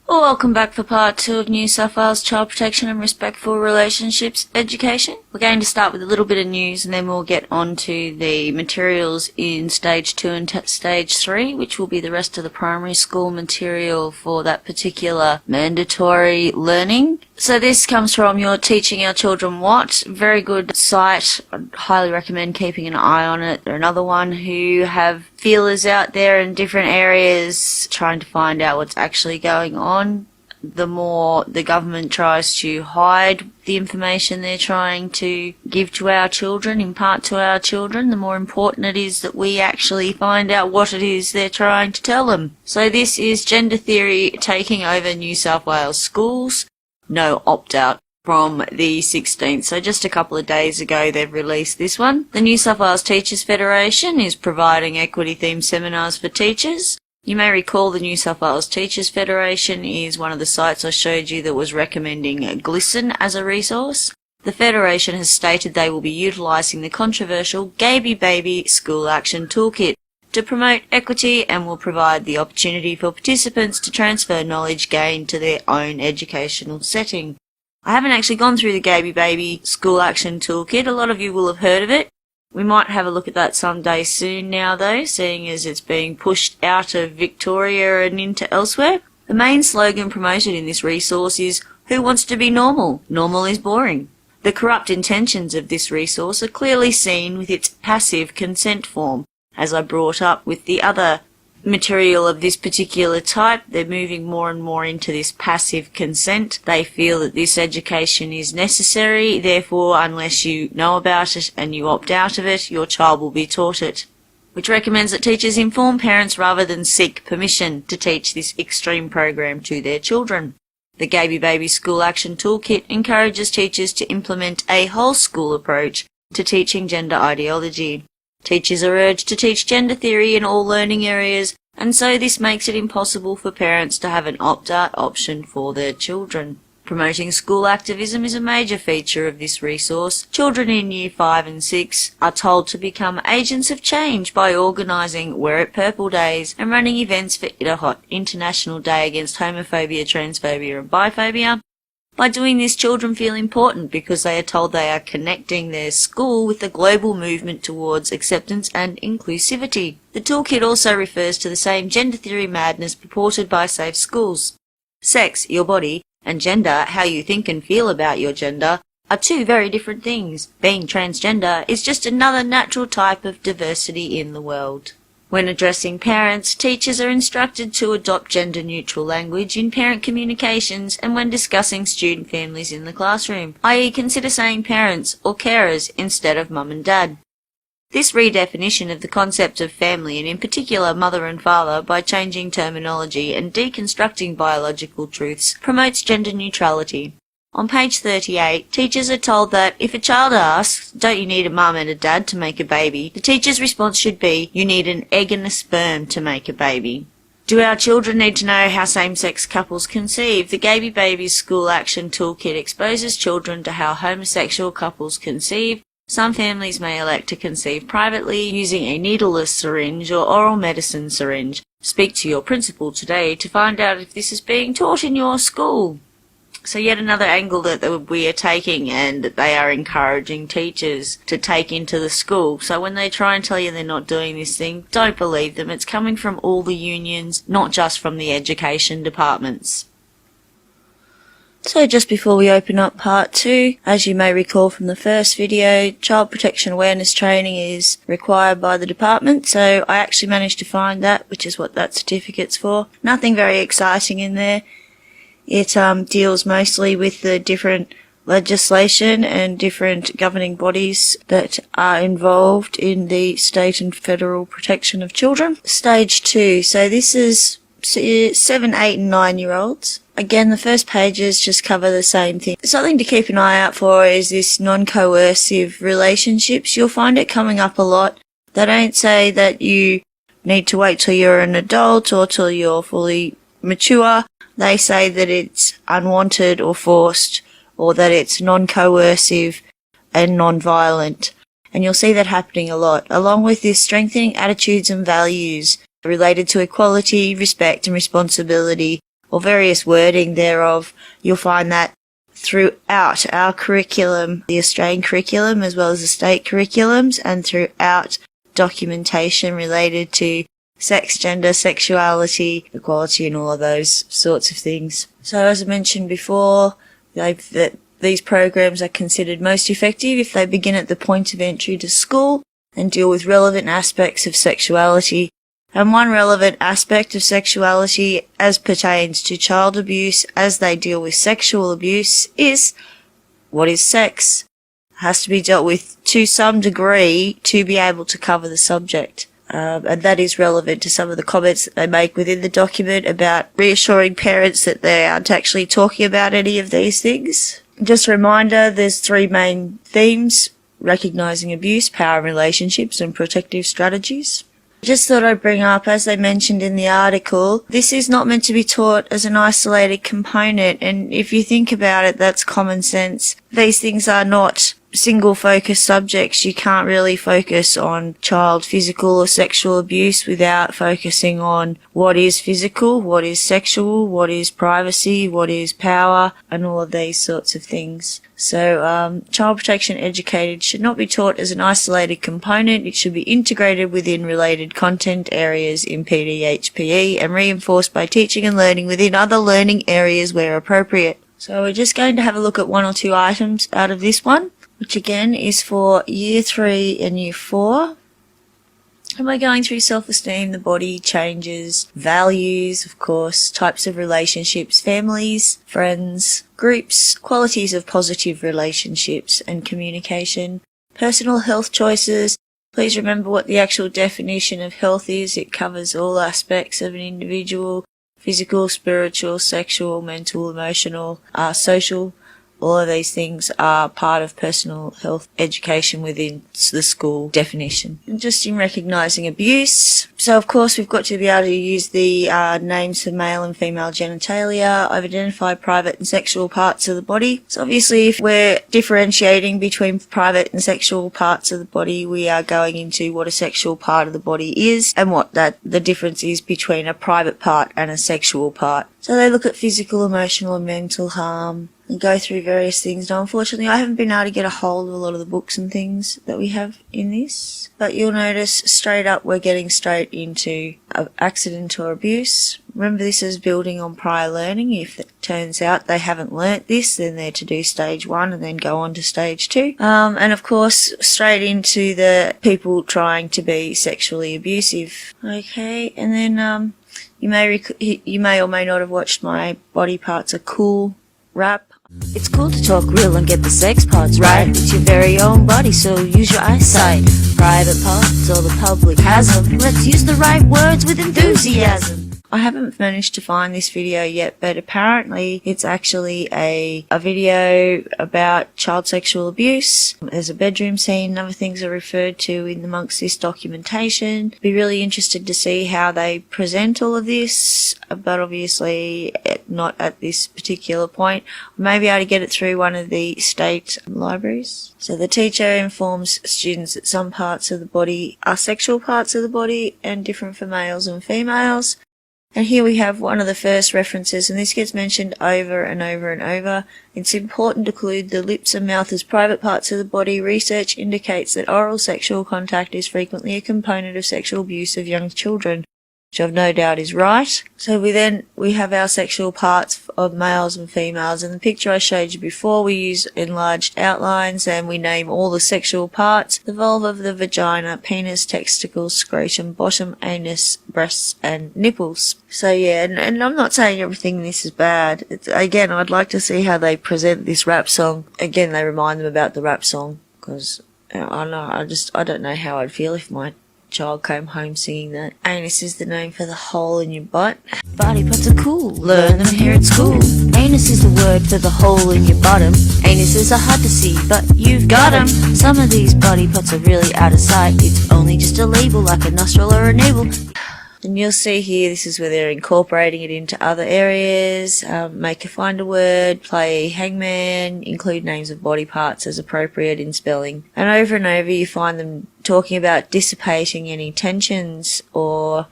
Welcome back for part 2 of New South Wales Child Protection and Respectful Relationships Education. We're going to start with a little bit of news and then we'll get on to the materials in Stage 2 and Stage 3, which will be the rest of the primary school material for that particular mandatory learning. So this comes from your Teaching Our Children What, very good site. I'd highly recommend keeping an eye on it. They're another one who have feelers out there in different areas trying to find out what's actually going on. The more the government tries to hide the information they're trying to give to our children, impart to our children, the more important it is that we actually find out what it is they're trying to tell them. So this is gender theory taking over New South Wales schools. No opt-out from the 16th. So just a couple of days ago they've released this one. The New South Wales Teachers Federation is providing equity-themed seminars for teachers. You may recall the New South Wales Teachers Federation is one of the sites I showed you that was recommending Glisten as a resource. The Federation has stated they will be utilising the controversial Gaby Baby School Action Toolkit to promote equity and will provide the opportunity for participants to transfer knowledge gained to their own educational setting. I haven't actually gone through the Gaby Baby School Action Toolkit. A lot of you will have heard of it. We might have a look at that someday soon now though, seeing as it's being pushed out of Victoria and into elsewhere. The main slogan promoted in this resource is, "Who wants to be normal? Normal is boring." The corrupt intentions of this resource are clearly seen with its passive consent form. As I brought up with the other material of this particular type, they're moving more and more into this passive consent. They feel that this education is necessary, therefore unless you know about it and you opt out of it, your child will be taught it. Which recommends that teachers inform parents rather than seek permission to teach this extreme program to their children. The Gaby Baby School Action Toolkit encourages teachers to implement a whole school approach to teaching gender ideology. Teachers are urged to teach gender theory in all learning areas, and so this makes it impossible for parents to have an opt-out option for their children. Promoting school activism is a major feature of this resource. Children in Year 5 and 6 are told to become agents of change by organising Wear It Purple Days and running events for Idahot, International Day Against Homophobia, Transphobia and Biphobia. By doing this, children feel important because they are told they are connecting their school with the global movement towards acceptance and inclusivity. The toolkit also refers to the same gender theory madness purported by Safe Schools. Sex, your body, and gender, how you think and feel about your gender, are two very different things. Being transgender is just another natural type of diversity in the world. When addressing parents, teachers are instructed to adopt gender-neutral language in parent communications and when discussing student families in the classroom, i.e. consider saying parents or carers instead of mum and dad. This redefinition of the concept of family, and in particular mother and father, by changing terminology and deconstructing biological truths, promotes gender neutrality. On page 38, teachers are told that if a child asks, "Don't you need a mum and a dad to make a baby?" the teacher's response should be, "You need an egg and a sperm to make a baby." Do our children need to know how same-sex couples conceive? The Gaby Baby School Action Toolkit exposes children to how homosexual couples conceive. Some families may elect to conceive privately using a needleless syringe or oral medicine syringe. Speak to your principal today to find out if this is being taught in your school. So yet another angle that we are taking and that they are encouraging teachers to take into the school. So when they try and tell you they're not doing this thing, don't believe them. It's coming from all the unions, not just from the education departments. So just before we open up part 2, as you may recall from the first video, child protection awareness training is required by the department, so I actually managed to find that, which is what that certificate's for. Nothing very exciting in there. It deals mostly with the different legislation and different governing bodies that are involved in the state and federal protection of children. Stage 2, so this is 7, 8 and 9 year olds. Again, the first pages just cover the same thing. Something to keep an eye out for is this non-coercive relationships. You'll find it coming up a lot. They don't say that you need to wait till you're an adult or till you're fully mature. They say that it's unwanted or forced, or that it's non-coercive and non-violent. And you'll see that happening a lot, along with this strengthening attitudes and values related to equality, respect and responsibility, or various wording thereof. You'll find that throughout our curriculum, the Australian curriculum as well as the state curriculums, and throughout documentation related to sex, gender, sexuality, equality and all of those sorts of things. So as I mentioned before, that these programs are considered most effective if they begin at the point of entry to school and deal with relevant aspects of sexuality. And one relevant aspect of sexuality as pertains to child abuse as they deal with sexual abuse is, what is sex? It has to be dealt with to some degree to be able to cover the subject. And that is relevant to some of the comments that they make within the document about reassuring parents that they aren't actually talking about any of these things. Just a reminder, there's 3 main themes: recognising abuse, power and relationships, and protective strategies. Just thought I'd bring up, as they mentioned in the article, this is not meant to be taught as an isolated component, and if you think about it, that's common sense. These things are not single focus subjects. You can't really focus on child physical or sexual abuse without focusing on what is physical, what is sexual, what is privacy, what is power, and all of these sorts of things. So child protection educated should not be taught as an isolated component. It should be integrated within related content areas in PDHPE and reinforced by teaching and learning within other learning areas where appropriate. So we're just going to have a look at 1 or 2 items out of this one, which again is for Year 3 and Year 4. And we're going through self-esteem, the body, changes, values, of course, types of relationships, families, friends, groups, qualities of positive relationships and communication, personal health choices. Please remember what the actual definition of health is. It covers all aspects of an individual: physical, spiritual, sexual, mental, emotional, social. All of these things are part of personal health education within the school definition. And just in recognising abuse, so of course we've got to be able to use the names for male and female genitalia. I've identified private and sexual parts of the body. So obviously if we're differentiating between private and sexual parts of the body, we are going into what a sexual part of the body is and what the difference is between a private part and a sexual part. So they look at physical, emotional and mental harm and go through various things. Now, unfortunately, I haven't been able to get a hold of a lot of the books and things that we have in this, but you'll notice straight up we're getting straight into accident or abuse. Remember, this is building on prior learning. If it turns out they haven't learnt this, then they're to do stage 1 and then go on to stage 2. And of course, straight into the people trying to be sexually abusive. Okay, and then you may or may not have watched my Body Parts Are Cool rap. It's cool to talk real and get the sex parts right. It's your very own body, so use your eyesight. Private parts, or the public has them. Let's use the right words with enthusiasm. I haven't managed to find this video yet, but apparently it's actually a video about child sexual abuse. There's a bedroom scene and other things are referred to in amongst this documentation. Be really interested to see how they present all of this, but obviously not at this particular point. We may be able to get it through one of the state libraries. So the teacher informs students that some parts of the body are sexual parts of the body and different for males and females. And here we have one of the first references, and this gets mentioned over and over and over. It's important to include the lips and mouth as private parts of the body. Research indicates that oral sexual contact is frequently a component of sexual abuse of young children, which I've no doubt is right. So we have our sexual parts of males and females. In the picture I showed you before, we use enlarged outlines and we name all the sexual parts: the vulva of the vagina, penis, testicles, scrotum, bottom, anus, breasts, and nipples. So yeah, and I'm not saying everything in this is bad. Again, I'd like to see how they present this rap song. Again, they remind them about the rap song, because I don't know how I'd feel if my child came home singing that. Anus is the name for the hole in your butt. Body parts are cool, learn them here at school. Anus is the word for the hole in your bottom. Anuses are hard to see, but you've got them. Some of these body parts are really out of sight. It's only just a label, like a nostril or a navel. And you'll see here, this is where they're incorporating it into other areas. Make a find a word, play hangman, include names of body parts as appropriate in spelling. And over you find them talking about dissipating any tensions or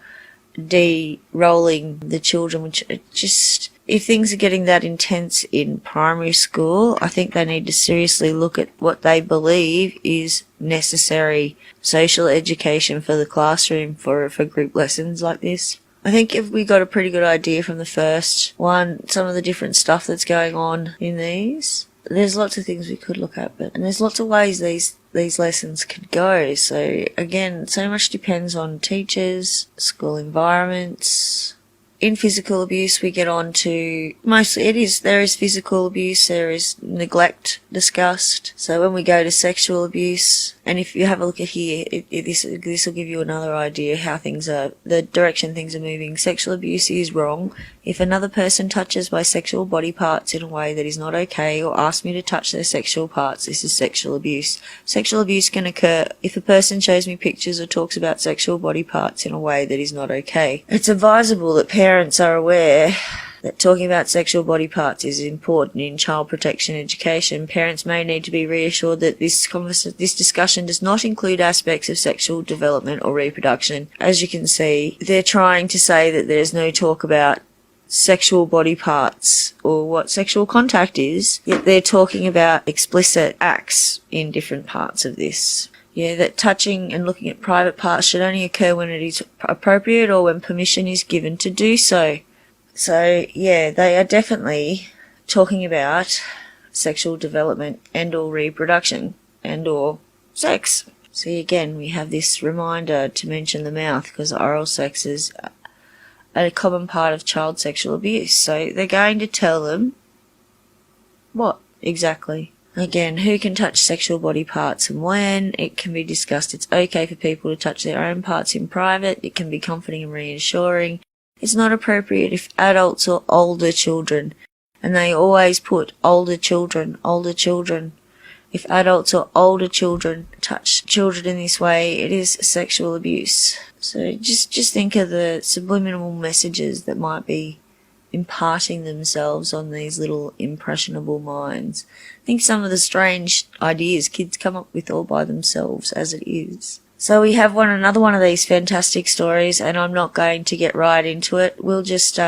de-rolling the children, which just, if things are getting that intense in primary school, I think they need to seriously look at what they believe is necessary social education for the classroom for group lessons like this. I think if we got a pretty good idea from the first one, some of the different stuff that's going on in these, there's lots of things we could look at, and there's lots of ways these lessons could go. So again, so much depends on teachers, school environments. In physical abuse, we get on to, mostly there is physical abuse, there is neglect discussed. So when we go to sexual abuse, and if you have a look at here, this will give you another idea how the direction things are moving. Sexual abuse is wrong. If another person touches my sexual body parts in a way that is not okay, or asks me to touch their sexual parts, this is sexual abuse. Sexual abuse can occur if a person shows me pictures or talks about sexual body parts in a way that is not okay. It's advisable that parents are aware that talking about sexual body parts is important in child protection education. Parents may need to be reassured that this discussion does not include aspects of sexual development or reproduction. As you can see, they're trying to say that there's no talk about sexual body parts or what sexual contact is, yet they're talking about explicit acts in different parts of this. Yeah, that touching and looking at private parts should only occur when it is appropriate or when permission is given to do so. So, yeah, they are definitely talking about sexual development and or reproduction and or sex. See, again, we have this reminder to mention the mouth, because oral sex is a common part of child sexual abuse. So they're going to tell them what exactly. Again, who can touch sexual body parts and when. It can be discussed. It's okay for people to touch their own parts in private. It can be comforting and reassuring. It's not appropriate if adults or older children, and they always put older children. If adults or older children touch children in this way, it is sexual abuse. So just think of the subliminal messages that might be imparting themselves on these little impressionable minds. Think some of the strange ideas kids come up with all by themselves as it is. So we have another one of these fantastic stories, and I'm not going to get right into it. We'll just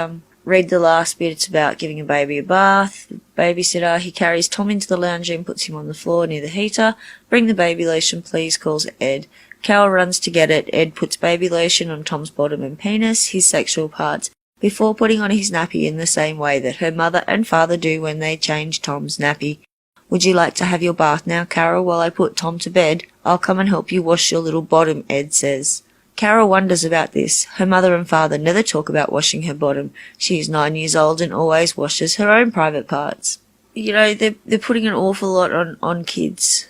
read the last bit. It's about giving a baby a bath. The babysitter, he carries Tom into the lounge room, puts him on the floor near the heater. "Bring the baby lotion, please," calls Ed. Carol runs to get it. Ed puts baby lotion on Tom's bottom and penis, his sexual parts, before putting on his nappy in the same way that her mother and father do when they change Tom's nappy. "Would you like to have your bath now, Carol, while I put Tom to bed? I'll come and help you wash your little bottom," Ed says. Carol wonders about this. Her mother and father never talk about washing her bottom. She is 9 years old and always washes her own private parts. You know, they're putting an awful lot on kids.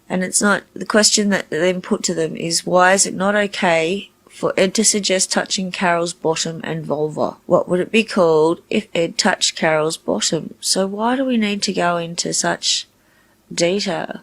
And it's not, the question that then put to them is, why is it not okay for Ed to suggest touching Carol's bottom and vulva? What would it be called if Ed touched Carol's bottom? So why do we need to go into such detail?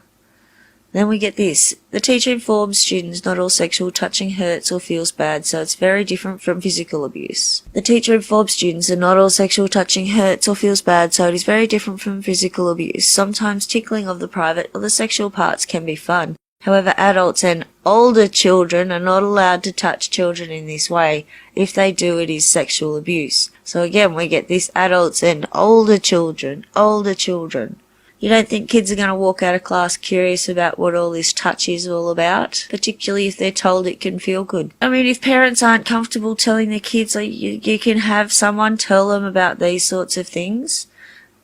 Then we get this. The teacher informs students not all sexual touching hurts or feels bad, so it's very different from physical abuse. The teacher informs students that not all sexual touching hurts or feels bad, so it is very different from physical abuse. Sometimes tickling of the private or the sexual parts can be fun. However, adults and older children are not allowed to touch children in this way. If they do, it is sexual abuse. So again, we get this adults and older children. You don't think kids are going to walk out of class curious about what all this touch is all about, particularly if they're told it can feel good. I mean, if parents aren't comfortable telling their kids, like, you can have someone tell them about these sorts of things,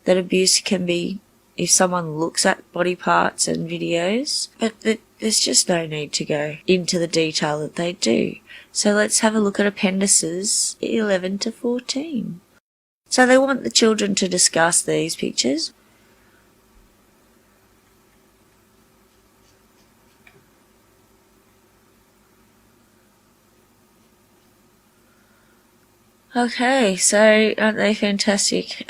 that abuse can be if someone looks at body parts and videos, but there's just no need to go into the detail that they do. So let's have a look at appendices 11 to 14. So they want the children to discuss these pictures. Okay, so aren't they fantastic?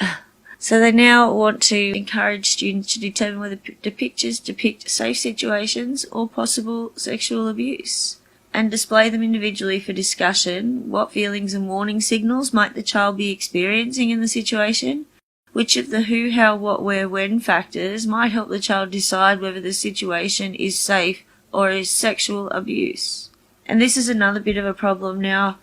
So they now want to encourage students to determine whether the pictures depict safe situations or possible sexual abuse, and display them individually for discussion. What feelings and warning signals might the child be experiencing in the situation? Which of the who, how, what, where, when factors might help the child decide whether the situation is safe or is sexual abuse? And this is another bit of a problem now.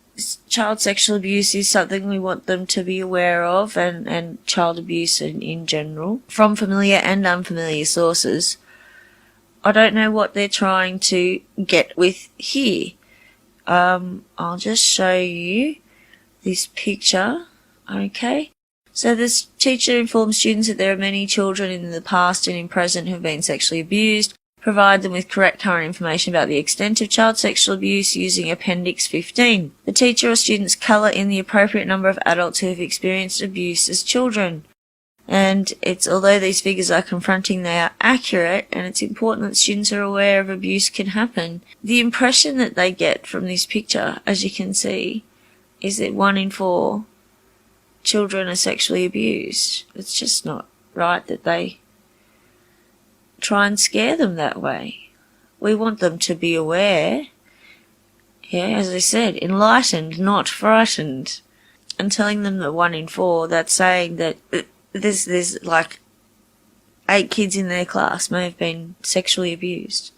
Child sexual abuse is something we want them to be aware of, and child abuse in general, from familiar and unfamiliar sources. I don't know what they're trying to get with here. I'll just show you this picture, okay? So this teacher informs students that there are many children in the past and in present who have been sexually abused. Provide them with correct current information about the extent of child sexual abuse using Appendix 15. The teacher or students colour in the appropriate number of adults who have experienced abuse as children. And although these figures are confronting, they are accurate, and it's important that students are aware of abuse can happen. The impression that they get from this picture, as you can see, is that 1 in 4 children are sexually abused. It's just not right that they try and scare them that way. We want them to be aware, as I said, enlightened, not frightened. And telling them that 1 in 4, that's saying that there's like 8 kids in their class may have been sexually abused.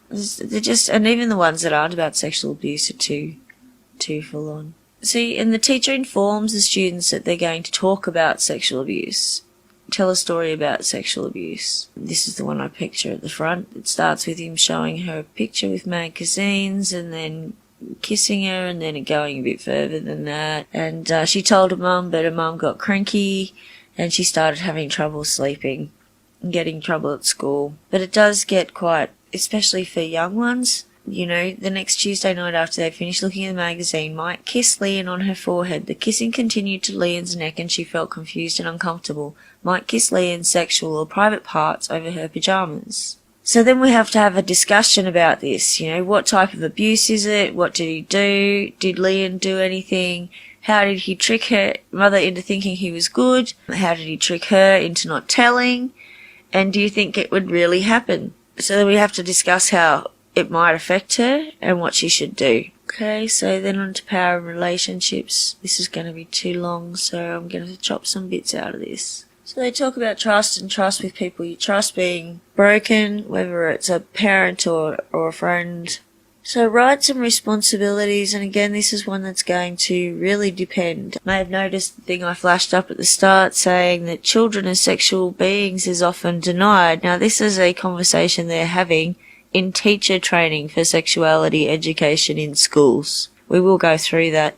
And even the ones that aren't about sexual abuse are too full on. See, and the teacher informs the students that they're going to talk about sexual abuse. Tell a story about sexual abuse. This is the one I picture at the front. It starts with him showing her a picture with magazines and then kissing her, and then going a bit further than that. And she told her mum, but her mum got cranky and she started having trouble sleeping and getting trouble at school. But it does get quite, especially for young ones. You know, the next Tuesday night after they finished looking at the magazine, Mike kissed Leanne on her forehead. The kissing continued to Leanne's neck and she felt confused and uncomfortable. Mike kissed Leanne's sexual or private parts over her pyjamas. So then we have to have a discussion about this. You know, what type of abuse is it? What did he do? Did Leanne do anything? How did he trick her mother into thinking he was good? How did he trick her into not telling? And do you think it would really happen? So then we have to discuss how it might affect her and what she should do. Okay, so then on to power and relationships. This is going to be too long, so I'm going to chop some bits out of this. So they talk about trust and trust with people. Your trust being broken, whether it's a parent or a friend. So rights and responsibilities, and again this is one that's going to really depend. You may have noticed the thing I flashed up at the start saying that children as sexual beings is often denied. Now this is a conversation they're having in teacher training for sexuality education in schools. We will go through that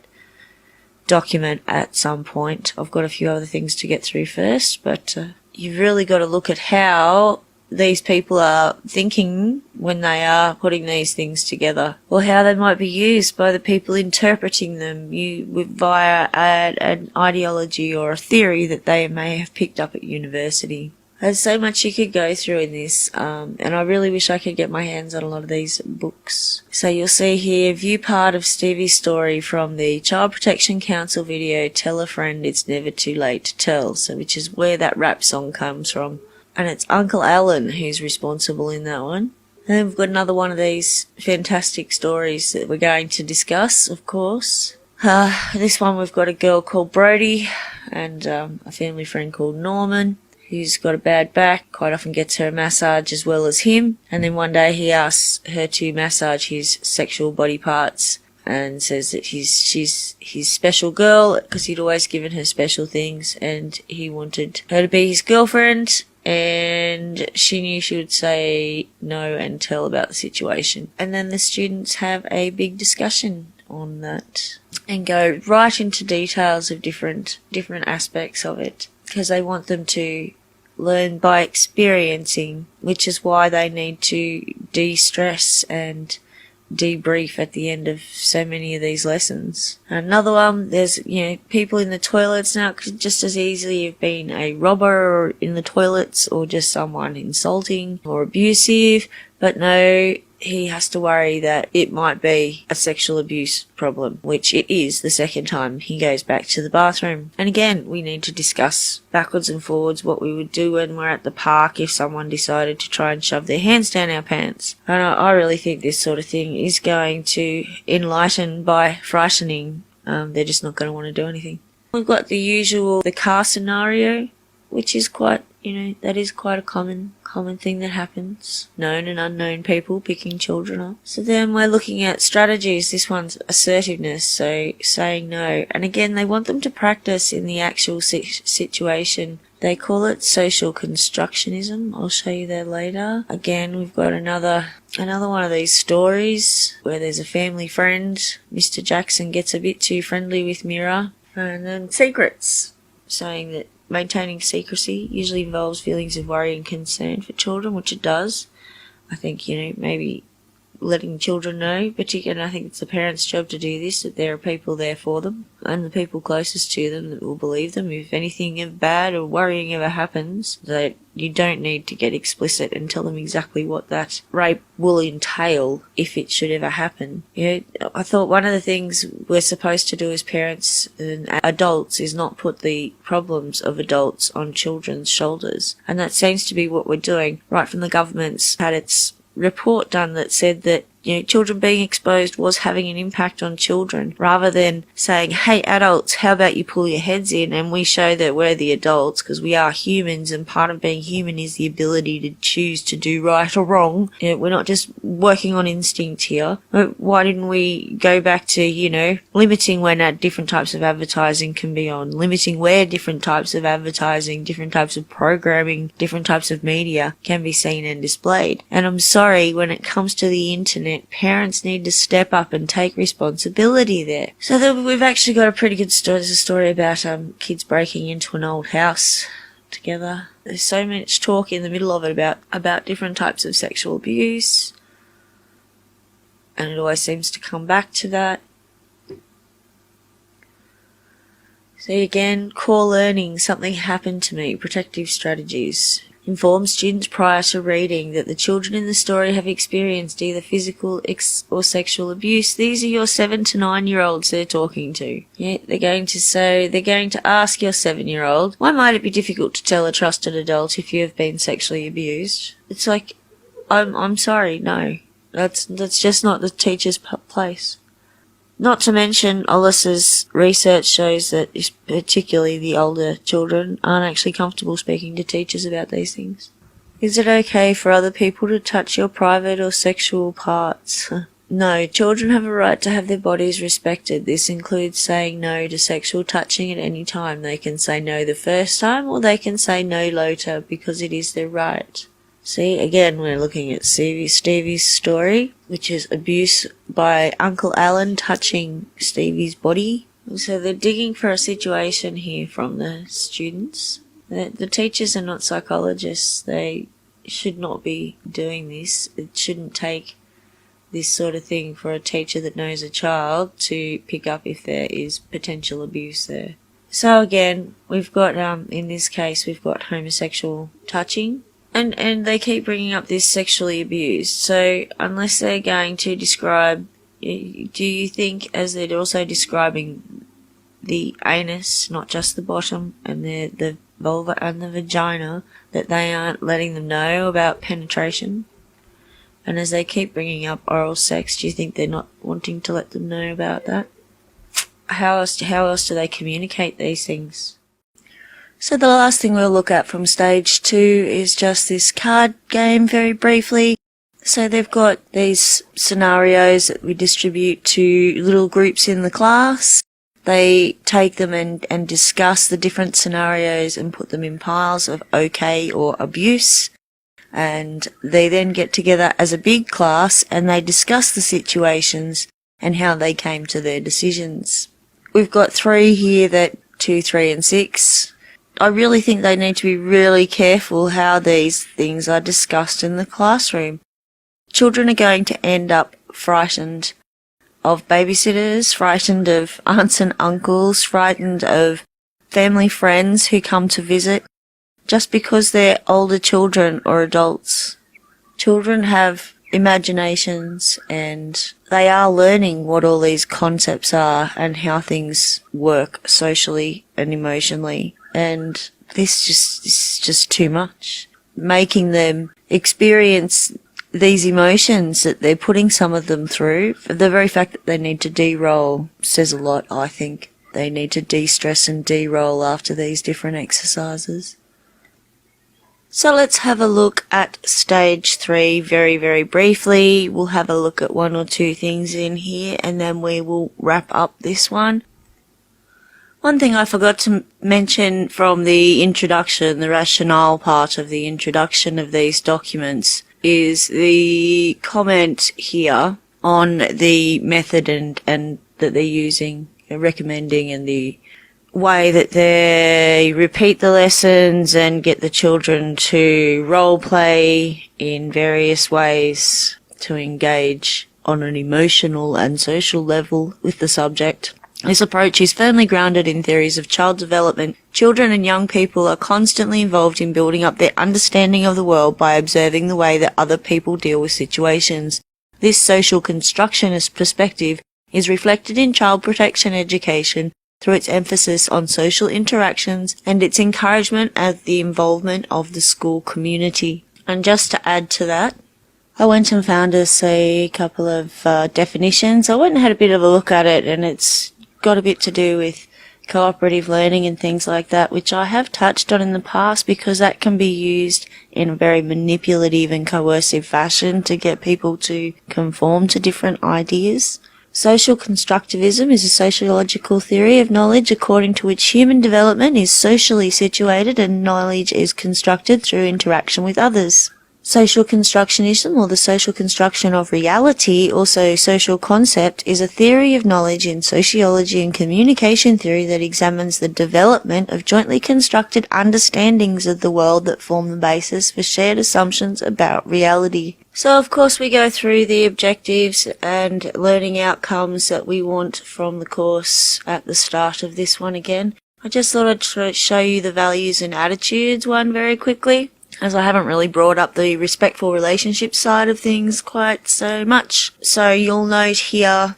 document at some point. I've got a few other things to get through first, but you've really got to look at how these people are thinking when they are putting these things together, or how they might be used by the people interpreting them via an ideology or a theory that they may have picked up at university. There's so much you could go through in this, and I really wish I could get my hands on a lot of these books. So you'll see here, view part of Stevie's story from the Child Protection Council video, Tell a Friend It's Never Too Late to Tell, so which is where that rap song comes from. And it's Uncle Alan who's responsible in that one. And then we've got another one of these fantastic stories that we're going to discuss, of course. This one we've got a girl called Brodie and a family friend called Norman, who's got a bad back, quite often gets her a massage as well as him. And then one day he asks her to massage his sexual body parts and says that she's his special girl because he'd always given her special things and he wanted her to be his girlfriend. And she knew she would say no and tell about the situation. And then the students have a big discussion on that and go right into details of different aspects of it because they want them to learn by experiencing, which is why they need to de-stress and debrief at the end of so many of these lessons. Another one, there's, people in the toilets now could just as easily have been a robber in the toilets or just someone insulting or abusive, but no, he has to worry that it might be a sexual abuse problem, which it is the second time he goes back to the bathroom. And again, we need to discuss backwards and forwards what we would do when we're at the park if someone decided to try and shove their hands down our pants. And I really think this sort of thing is going to enlighten by frightening. They're just not going to want to do anything. We've got the car scenario, which is quite, that is quite a common thing that happens. Known and unknown people picking children up. So then we're looking at strategies. This one's assertiveness, so saying no. And again, they want them to practice in the actual situation. They call it social constructionism. I'll show you that later. Again, we've got another one of these stories where there's a family friend. Mr. Jackson gets a bit too friendly with Mira. And then secrets, saying that maintaining secrecy usually involves feelings of worry and concern for children, which it does. I think, maybe letting children know, particularly I think it's the parents' job to do this, that there are people there for them and the people closest to them that will believe them. If anything bad or worrying ever happens, that you don't need to get explicit and tell them exactly what that rape will entail if it should ever happen. I thought one of the things we're supposed to do as parents and adults is not put the problems of adults on children's shoulders. And that seems to be what we're doing. Right from the government's had its report done that said that children being exposed was having an impact on children, rather than saying, hey adults, how about you pull your heads in and we show that we're the adults because we are humans and part of being human is the ability to choose to do right or wrong. We're not just working on instinct here. Why didn't we go back to, limiting when different types of advertising can be on, limiting where different types of advertising, different types of programming, different types of media can be seen and displayed. And I'm sorry, when it comes to the internet, parents need to step up and take responsibility there. So we've actually got a pretty good story. There's a story about kids breaking into an old house together. There's so much talk in the middle of it about different types of sexual abuse, and it always seems to come back to that. So again, core learning, something happened to me, protective strategies. Inform students prior to reading that the children in the story have experienced either physical or sexual abuse. These are your 7 to 9-year-olds they're talking to. They're going to ask your 7-year-old, why might it be difficult to tell a trusted adult if you have been sexually abused? It's like, I'm sorry, no. That's just not the teacher's place. Not to mention, Olis's research shows that particularly the older children aren't actually comfortable speaking to teachers about these things. Is it okay for other people to touch your private or sexual parts? No, children have a right to have their bodies respected. This includes saying no to sexual touching at any time. They can say no the first time or they can say no later because it is their right. See, again, we're looking at Stevie's story, which is abuse by Uncle Alan touching Stevie's body. So they're digging for a situation here from the students. The teachers are not psychologists. They should not be doing this. It shouldn't take this sort of thing for a teacher that knows a child to pick up if there is potential abuse there. So again, we've got, in this case, we've got homosexual touching. And they keep bringing up this sexually abused. So unless they're going to describe, do you think, as they're also describing the anus, not just the bottom, and the vulva and the vagina, that they aren't letting them know about penetration? And as they keep bringing up oral sex, do you think they're not wanting to let them know about that? How else do they communicate these things? So the last thing we'll look at from stage 2 is just this card game very briefly. So they've got these scenarios that we distribute to little groups in the class. They take them and discuss the different scenarios and put them in piles of okay or abuse. And they then get together as a big class and they discuss the situations and how they came to their decisions. We've got 3 here, that 2, 3 and 6. I really think they need to be really careful how these things are discussed in the classroom. Children are going to end up frightened of babysitters, frightened of aunts and uncles, frightened of family friends who come to visit, just because they're older children or adults. Children have imaginations and they are learning what all these concepts are and how things work socially and emotionally. And this is just too much. Making them experience these emotions that they're putting some of them through, the very fact that they need to de-roll says a lot, I think. They need to de-stress and de-roll after these different exercises. So let's have a look at stage 3 very, very briefly. We'll have a look at 1 or 2 things in here and then we will wrap up this one. One thing I forgot to mention from the introduction, the rationale part of the introduction of these documents, is the comment here on the method and that they're using, recommending, and the way that they repeat the lessons and get the children to role play in various ways to engage on an emotional and social level with the subject. This approach is firmly grounded in theories of child development. Children and young people are constantly involved in building up their understanding of the world by observing the way that other people deal with situations. This social constructionist perspective is reflected in child protection education through its emphasis on social interactions and its encouragement of the involvement of the school community. And just to add to that, I went and found us a couple of definitions. I went and had a bit of a look at it, and it's got a bit to do with cooperative learning and things like that, which I have touched on in the past because that can be used in a very manipulative and coercive fashion to get people to conform to different ideas. Social constructivism is a sociological theory of knowledge according to which human development is socially situated and knowledge is constructed through interaction with others. Social constructionism, or the social construction of reality, also social concept, is a theory of knowledge in sociology and communication theory that examines the development of jointly constructed understandings of the world that form the basis for shared assumptions about reality. So of course we go through the objectives and learning outcomes that we want from the course at the start of this one again. I just thought I'd show you the values and attitudes one very quickly, as I haven't really brought up the respectful relationship side of things quite so much. So you'll note here,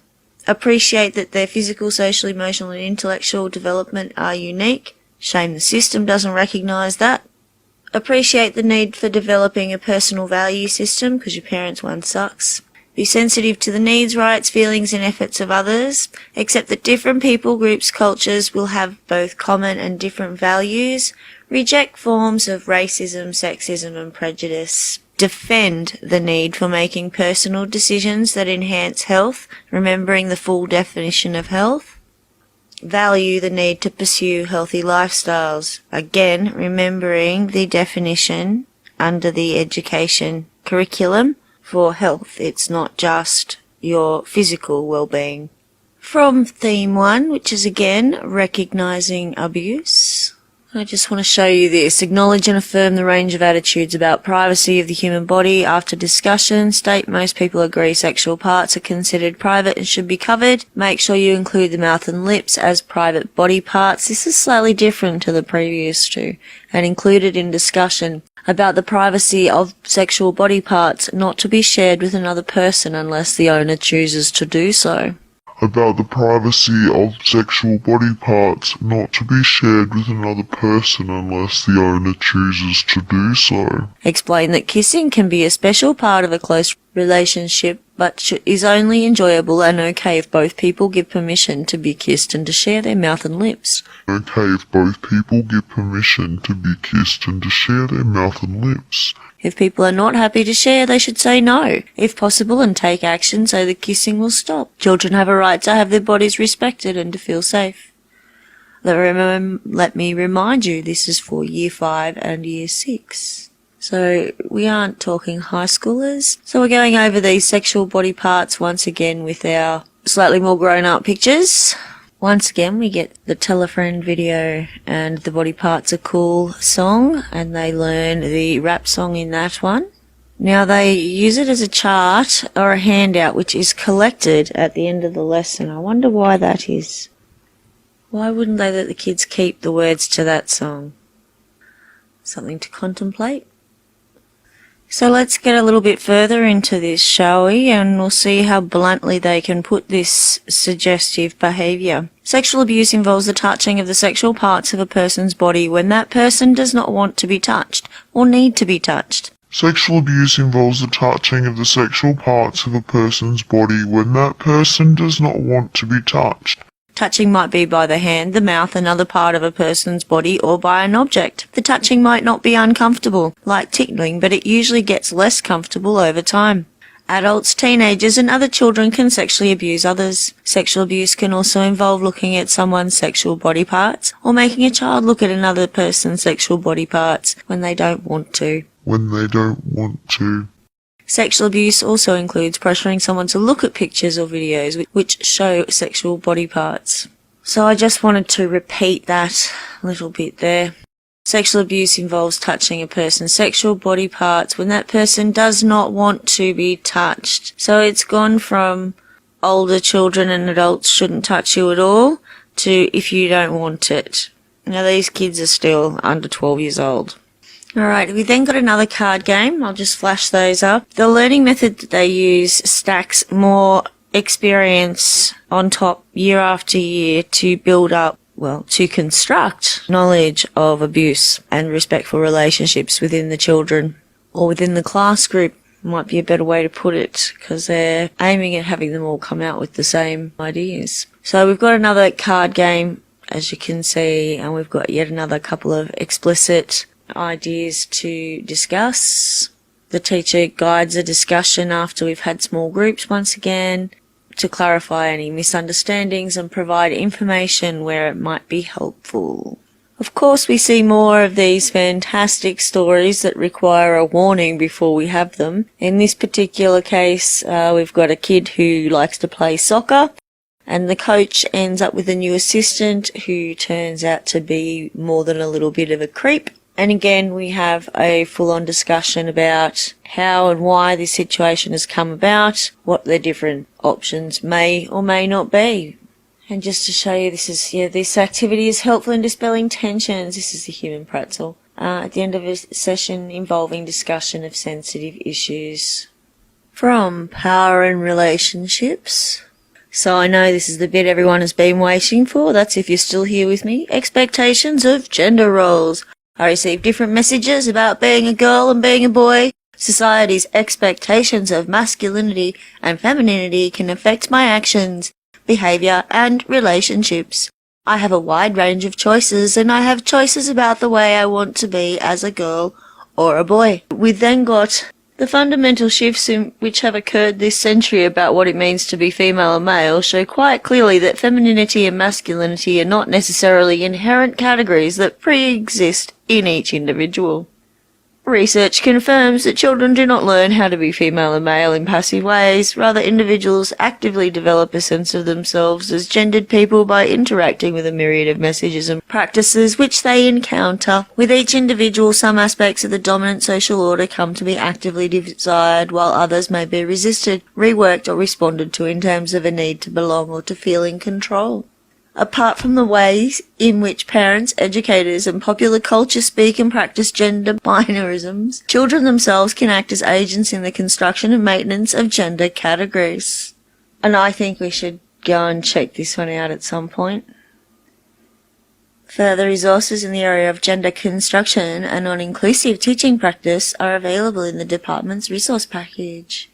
appreciate that their physical, social, emotional and intellectual development are unique. Shame the system doesn't recognise that. Appreciate the need for developing a personal value system because your parents' one sucks. Be sensitive to the needs, rights, feelings and efforts of others. Accept that different people, groups, cultures will have both common and different values. Reject forms of racism, sexism and prejudice. Defend the need for making personal decisions that enhance health, remembering the full definition of health. Value the need to pursue healthy lifestyles. Again, remembering the definition under the education curriculum for health. It's not just your physical well-being. From theme 1, which is again recognizing abuse, I just want to show you this. Acknowledge and affirm the range of attitudes about privacy of the human body. After discussion, state most people agree sexual parts are considered private and should be covered. Make sure you include the mouth and lips as private body parts. This is slightly different to the previous two, and included in discussion about the privacy of sexual body parts not to be shared with another person unless the owner chooses to do so. About the privacy of sexual body parts not to be shared with another person unless the owner chooses to do so. Explain that kissing can be a special part of a close relationship but is only enjoyable and okay if both people give permission to be kissed and to share their mouth and lips. Okay if both people give permission to be kissed and to share their mouth and lips. If people are not happy to share, they should say no, if possible, and take action so the kissing will stop. Children have a right to have their bodies respected and to feel safe. Let me remind you, this is for Year 5 and Year 6. So we aren't talking high schoolers. So we're going over these sexual body parts once again with our slightly more grown-up pictures. Once again, we get the Tell a Friend video and the Body Parts Are Cool song, and they learn the rap song in that one. Now they use it as a chart or a handout which is collected at the end of the lesson. I wonder why that is. Why wouldn't they let the kids keep the words to that song? Something to contemplate. So let's get a little bit further into this, shall we? And we'll see how bluntly they can put this suggestive behaviour. Sexual abuse involves the touching of the sexual parts of a person's body when that person does not want to be touched or need to be touched. Sexual abuse involves the touching of the sexual parts of a person's body when that person does not want to be touched. Touching might be by the hand, the mouth, another part of a person's body, or by an object. The touching might not be uncomfortable, like tickling, but it usually gets less comfortable over time. Adults, teenagers, and other children can sexually abuse others. Sexual abuse can also involve looking at someone's sexual body parts, or making a child look at another person's sexual body parts when they don't want to. Sexual abuse also includes pressuring someone to look at pictures or videos which show sexual body parts. So I just wanted to repeat that a little bit there. Sexual abuse involves touching a person's sexual body parts when that person does not want to be touched. So it's gone from older children and adults shouldn't touch you at all to if you don't want it. Now these kids are still under 12 years old. Alright, we then got another card game. I'll just flash those up. The learning method that they use stacks more experience on top year after year to build up, to construct knowledge of abuse and respectful relationships within the children or within the class group. Might be a better way to put it, because they're aiming at having them all come out with the same ideas. So we've got another card game, as you can see, and we've got yet another couple of explicit ideas to discuss. The teacher guides a discussion after we've had small groups once again to clarify any misunderstandings and provide information where it might be helpful. Of course, we see more of these fantastic stories that require a warning before we have them. In this particular case, we've got a kid who likes to play soccer, and the coach ends up with a new assistant who turns out to be more than a little bit of a creep. And again, we have a full-on discussion about how and why this situation has come about, what the different options may or may not be. And just to show you, this activity is helpful in dispelling tensions. This is the human pretzel. At the end of a session involving discussion of sensitive issues. From Power and Relationships. So I know this is the bit everyone has been waiting for. That's if you're still here with me. Expectations of gender roles. I receive different messages about being a girl and being a boy. Society's expectations of masculinity and femininity can affect my actions, behaviour and relationships. I have a wide range of choices, and I have choices about the way I want to be as a girl or a boy. We've then got the fundamental shifts which have occurred this century about what it means to be female and male show quite clearly that femininity and masculinity are not necessarily inherent categories that pre-exist in each individual. Research confirms that children do not learn how to be female and male in passive ways. Rather, individuals actively develop a sense of themselves as gendered people by interacting with a myriad of messages and practices which they encounter. With each individual, some aspects of the dominant social order come to be actively desired, while others may be resisted, reworked or responded to in terms of a need to belong or to feel in control. Apart from the ways in which parents, educators and popular culture speak and practice gender binarisms, children themselves can act as agents in the construction and maintenance of gender categories. And I think we should go and check this one out at some point. Further resources in the area of gender construction and non-inclusive teaching practice are available in the department's resource package.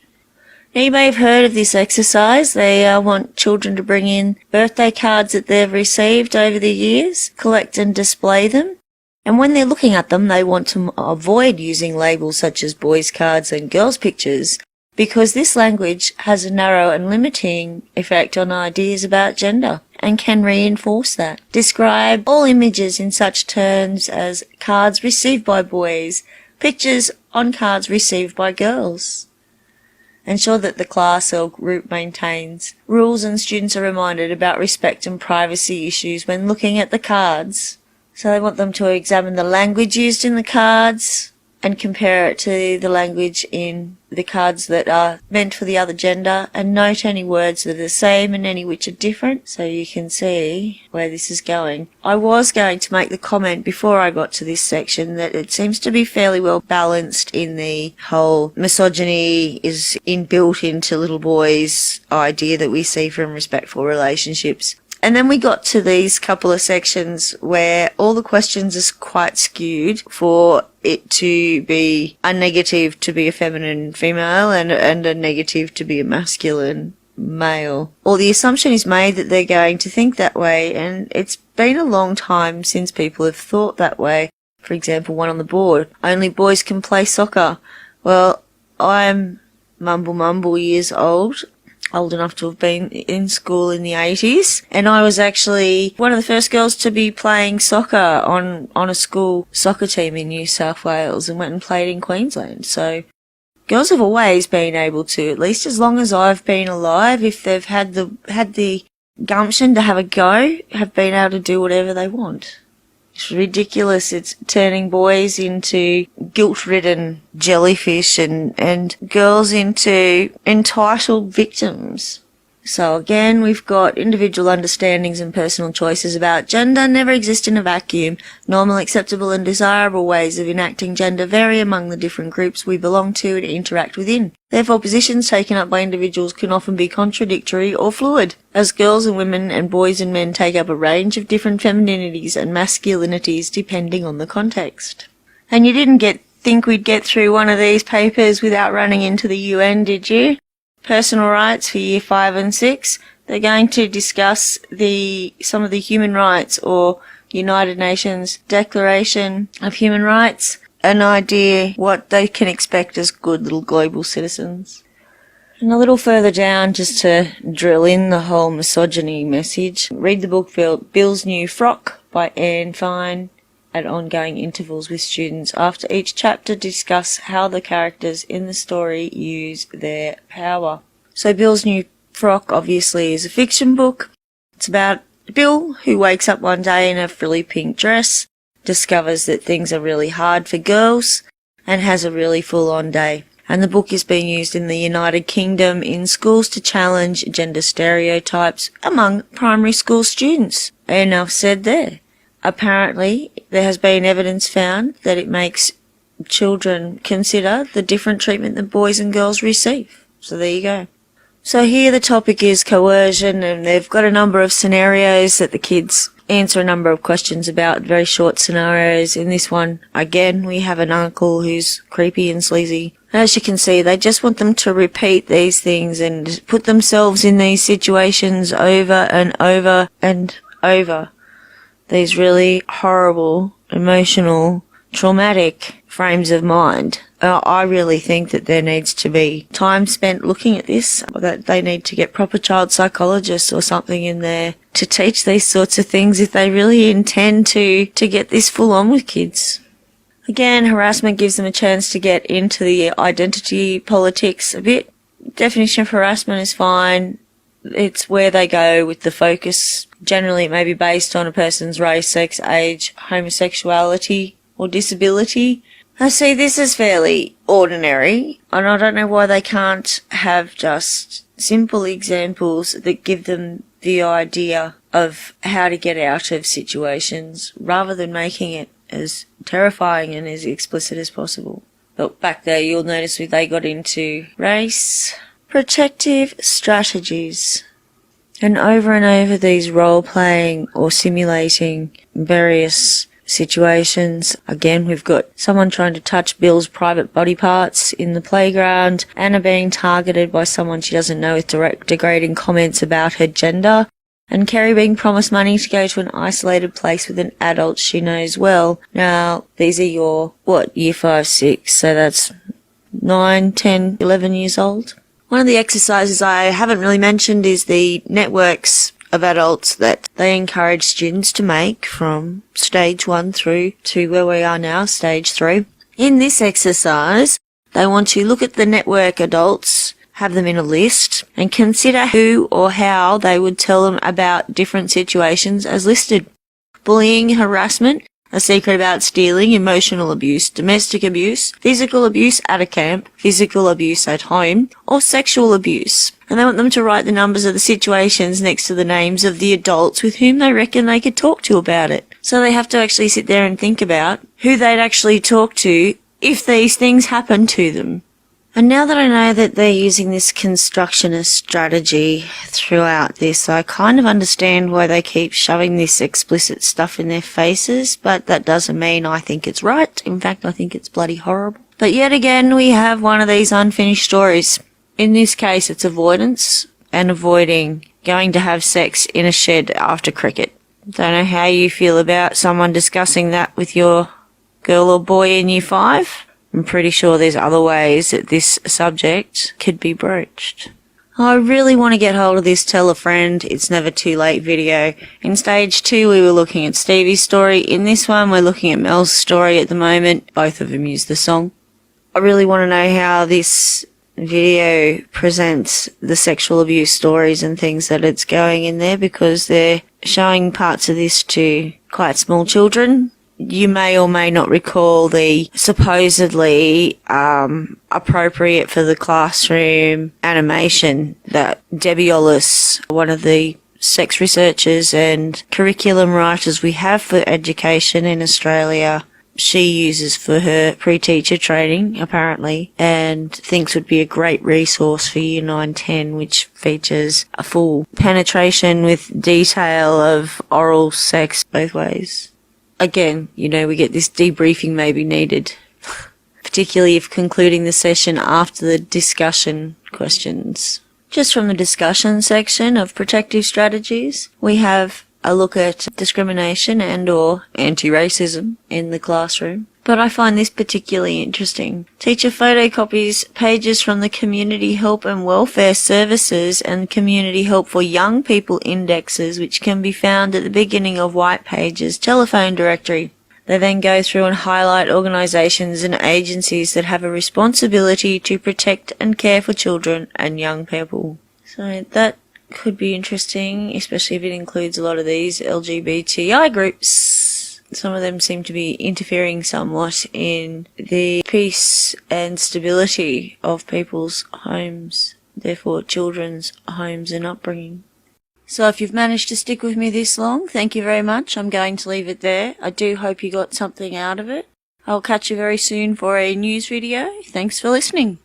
Now, you may have heard of this exercise. They want children to bring in birthday cards that they've received over the years, collect and display them. And when they're looking at them, they want to avoid using labels such as boys' cards and girls' pictures, because this language has a narrow and limiting effect on ideas about gender and can reinforce that. Describe all images in such terms as cards received by boys, pictures on cards received by girls. Ensure that the class or group maintains rules and students are reminded about respect and privacy issues when looking at the cards. So they want them to examine the language used in the cards and compare it to the language in the cards that are meant for the other gender, and note any words that are the same and any which are different, so you can see where this is going. I was going to make the comment before I got to this section that it seems to be fairly well balanced in the whole misogyny is inbuilt into little boys' idea that we see from respectful relationships. And then we got to these couple of sections where all the questions are quite skewed for it to be a negative to be a feminine female and a negative to be a masculine male. Or the assumption is made that they're going to think that way, and it's been a long time since people have thought that way. For example, one on the board, only boys can play soccer. Well, I'm mumble years old enough to have been in school in the 80s, and I was actually one of the first girls to be playing soccer on a school soccer team in New South Wales, and went and played in Queensland. So girls have always been able to, at least as long as I've been alive, if they've had the gumption to have a go, have been able to do whatever they want. It's ridiculous. It's turning boys into guilt-ridden jellyfish and girls into entitled victims. So again, we've got individual understandings and personal choices about gender never exist in a vacuum. Normal, acceptable and desirable ways of enacting gender vary among the different groups we belong to and interact within. Therefore, positions taken up by individuals can often be contradictory or fluid, as girls and women and boys and men take up a range of different femininities and masculinities depending on the context. And you didn't think we'd get through one of these papers without running into the UN, did you? Personal rights for year 5 and 6. They're going to discuss some of the human rights, or United Nations Declaration of Human Rights, an idea what they can expect as good little global citizens. And a little further down, just to drill in the whole misogyny message, read the book Bill's New Frock by Anne Fine at ongoing intervals with students. After each chapter, discuss how the characters in the story use their power. So Bill's New Frock obviously is a fiction book. It's about Bill, who wakes up one day in a frilly pink dress, discovers that things are really hard for girls, and has a really full-on day. And the book is being used in the United Kingdom in schools to challenge gender stereotypes among primary school students. Enough said there. Apparently, there has been evidence found that it makes children consider the different treatment that boys and girls receive. So there you go. So here the topic is coercion, and they've got a number of scenarios that the kids answer a number of questions about, very short scenarios. In this one, again, we have an uncle who's creepy and sleazy. As you can see, they just want them to repeat these things and put themselves in these situations over and over and over. These really horrible, emotional, traumatic frames of mind. I really think that there needs to be time spent looking at this, that they need to get proper child psychologists or something in there to teach these sorts of things if they really intend to get this full on with kids. Again, harassment gives them a chance to get into the identity politics a bit. Definition of harassment is fine. It's where they go with the focus. Generally, it may be based on a person's race, sex, age, homosexuality, or disability. I see this as fairly ordinary, and I don't know why they can't have just simple examples that give them the idea of how to get out of situations, rather than making it as terrifying and as explicit as possible. But back there, you'll notice they got into race, protective strategies, and over these role-playing or simulating various situations. Again, we've got someone trying to touch Bill's private body parts in the playground, Anna being targeted by someone she doesn't know with direct degrading comments about her gender, and Kerry being promised money to go to an isolated place with an adult she knows well. Now, these are your, year 5, 6, so that's 9, 10, 11 years old. One of the exercises I haven't really mentioned is the networks of adults that they encourage students to make from stage 1 through to where we are now, stage 3. In this exercise, they want to look at the network adults, have them in a list, and consider who or how they would tell them about different situations as listed. Bullying, harassment, a secret about stealing, emotional abuse, domestic abuse, physical abuse at a camp, physical abuse at home, or sexual abuse. And they want them to write the numbers of the situations next to the names of the adults with whom they reckon they could talk to about it. So they have to actually sit there and think about who they'd actually talk to if these things happen to them. And now that I know that they're using this constructionist strategy throughout this, I kind of understand why they keep shoving this explicit stuff in their faces, but that doesn't mean I think it's right. In fact, I think it's bloody horrible. But yet again, we have one of these unfinished stories. In this case, it's avoidance and avoiding going to have sex in a shed after cricket. Don't know how you feel about someone discussing that with your girl or boy in year 5. I'm pretty sure there's other ways that this subject could be broached. I really want to get hold of this Tell a Friend, It's Never Too Late video. In stage 2 we were looking at Stevie's story. In this one we're looking at Mel's story at the moment. Both of them use the song. I really want to know how this video presents the sexual abuse stories and things that it's going in there, because they're showing parts of this to quite small children. You may or may not recall the supposedly appropriate for the classroom animation that Debbie Ollis, one of the sex researchers and curriculum writers we have for education in Australia, she uses for her pre-teacher training, apparently, and thinks would be a great resource for Year 9-10, which features a full penetration with detail of oral sex both ways. Again, we get this debriefing may be needed, particularly if concluding the session after the discussion questions. Just from the discussion section of protective strategies, we have a look at discrimination and or anti-racism in the classroom. But I find this particularly interesting. Teacher photocopies pages from the Community Help and Welfare Services and Community Help for Young People indexes, which can be found at the beginning of White Pages telephone directory. They then go through and highlight organisations and agencies that have a responsibility to protect and care for children and young people. So that could be interesting, especially if it includes a lot of these LGBTI groups. Some of them seem to be interfering somewhat in the peace and stability of people's homes, therefore children's homes and upbringing. So if you've managed to stick with me this long, thank you very much. I'm going to leave it there. I do hope you got something out of it. I'll catch you very soon for a news video. Thanks for listening.